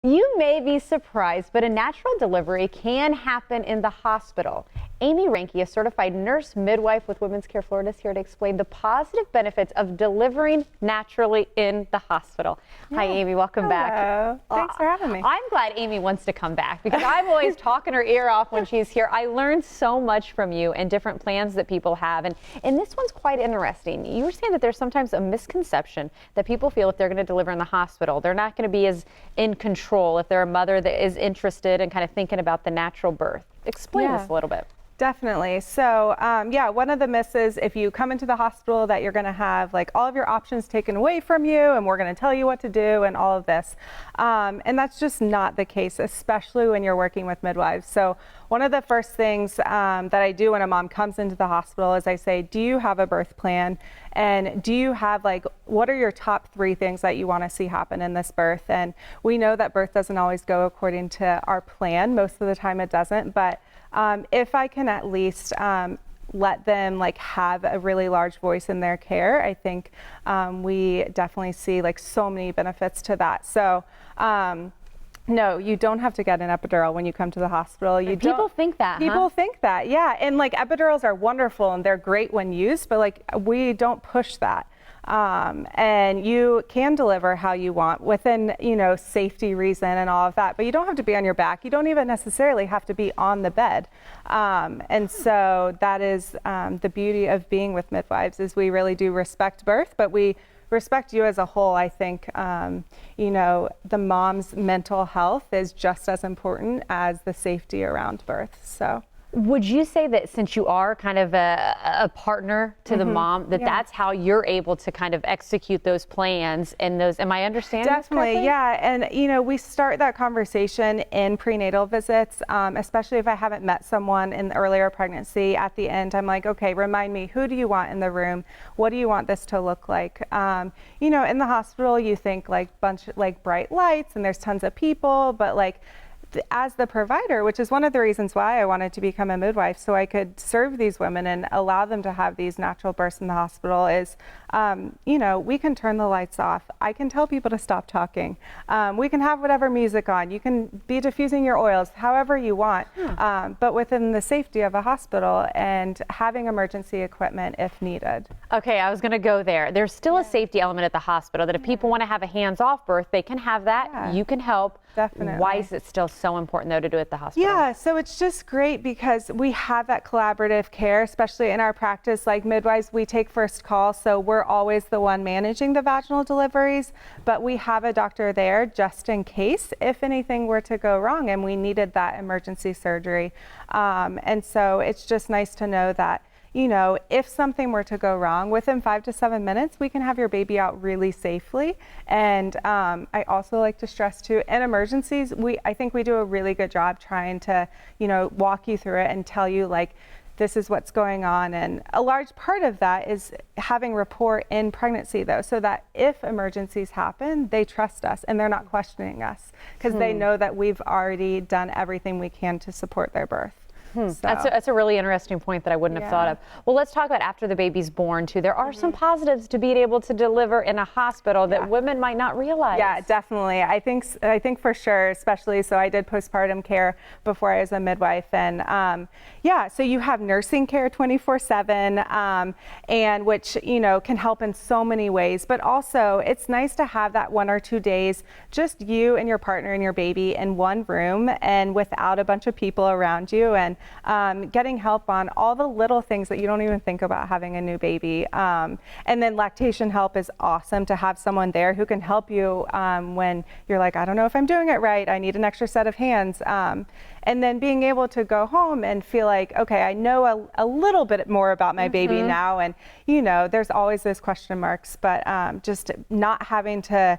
You may be surprised, but a natural delivery can happen in the hospital. Amy Ranke, a certified nurse midwife with Women's Care Florida, is here to explain the positive benefits of delivering naturally in the hospital. Yeah. Hi, Amy. Welcome back. Thanks for having me. I'm glad Amy wants to come back because I'm always talking her ear off when she's here. I learned so much from you and different plans that people have. And this one's quite interesting. You were saying that there's sometimes a misconception that people feel if they're going to deliver in the hospital, they're not going to be as in control if they're a mother that is interested in kind of thinking about the natural birth. Explain this a little bit. Definitely. So, yeah, one of the myths is if you come into the hospital that you're going to have like all of your options taken away from you and we're going to tell you what to do and all of this. And that's just not the case, especially when you're working with midwives. So one of the first things that I do when a mom comes into the hospital is I say, do you have a birth plan? And do you have what are your top 3 things that you want to see happen in this birth? And we know that birth doesn't always go according to our plan. Most of the time it doesn't, but if I can at least let them have a really large voice in their care, I think we definitely see so many benefits to that. So no, you don't have to get an epidural when you come to the hospital. People think that. People think that, yeah. And epidurals are wonderful and they're great when used, but we don't push that. And you can deliver how you want within, safety reason and all of that, but you don't have to be on your back. You don't even necessarily have to be on the bed. And so that is the beauty of being with midwives is we really do respect birth, but we respect you as a whole. I think, the mom's mental health is just as important as the safety around birth. So. Would you say that since you are kind of a partner to the mom, that's how you're able to kind of execute those plans and those, am I understanding? Definitely, yeah. And, we start that conversation in prenatal visits, especially if I haven't met someone in the earlier pregnancy. At the end, I'm like, okay, remind me, who do you want in the room? What do you want this to look like? In the hospital, you think bright lights and there's tons of people, but as the provider, which is one of the reasons why I wanted to become a midwife, so I could serve these women and allow them to have these natural births in the hospital is, we can turn the lights off. I can tell people to stop talking. We can have whatever music on. You can be diffusing your oils however you want, but within the safety of a hospital and having emergency equipment if needed. Okay, I was going to go there. There's still a safety element at the hospital that if people want to have a hands-off birth, they can have that. Yeah. You can help. Definitely. Why is it still so important, though, to do it at the hospital? Yeah, so it's just great because we have that collaborative care, especially in our practice. Like midwives, we take first call, so we're always the one managing the vaginal deliveries, but we have a doctor there just in case if anything were to go wrong and we needed that emergency surgery. And so it's just nice to know that if something were to go wrong, within 5 to 7 minutes, we can have your baby out really safely. And I also like to stress too, in emergencies, I think we do a really good job trying to, walk you through it and tell you this is what's going on. And a large part of that is having rapport in pregnancy though, so that if emergencies happen, they trust us and they're not questioning us because they know that we've already done everything we can to support their birth. So. That's a really interesting point that I wouldn't have thought of. Well, let's talk about after the baby's born too. There are some positives to being able to deliver in a hospital that women might not realize. Yeah, definitely. I think for sure, especially, so I did postpartum care before I was a midwife, and so you have nursing care 24/7, and which can help in so many ways. But also, it's nice to have that 1 or 2 days, just you and your partner and your baby in one room, and without a bunch of people around you, and getting help on all the little things that you don't even think about having a new baby. And then lactation help is awesome to have someone there who can help you when you're like, I don't know if I'm doing it right. I need an extra set of hands. And then being able to go home and feel like, okay, I know a little bit more about my baby now. And, there's always those question marks, but just not having to,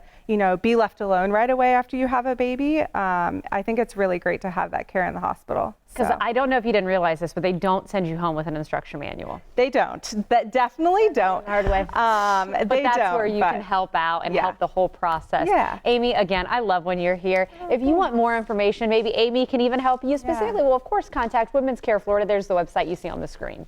be left alone right away after you have a baby. I think it's really great to have that care in the hospital. Because I don't know if you didn't realize this, but they don't send you home with an instruction manual. They don't. That definitely don't. Hard way. But that's where you can help out and help the whole process. Yeah. Amy, again, I love when you're here. If you want more information, maybe Amy can even help you specifically. Well, of course, contact Women's Care Florida. There's the website you see on the screen.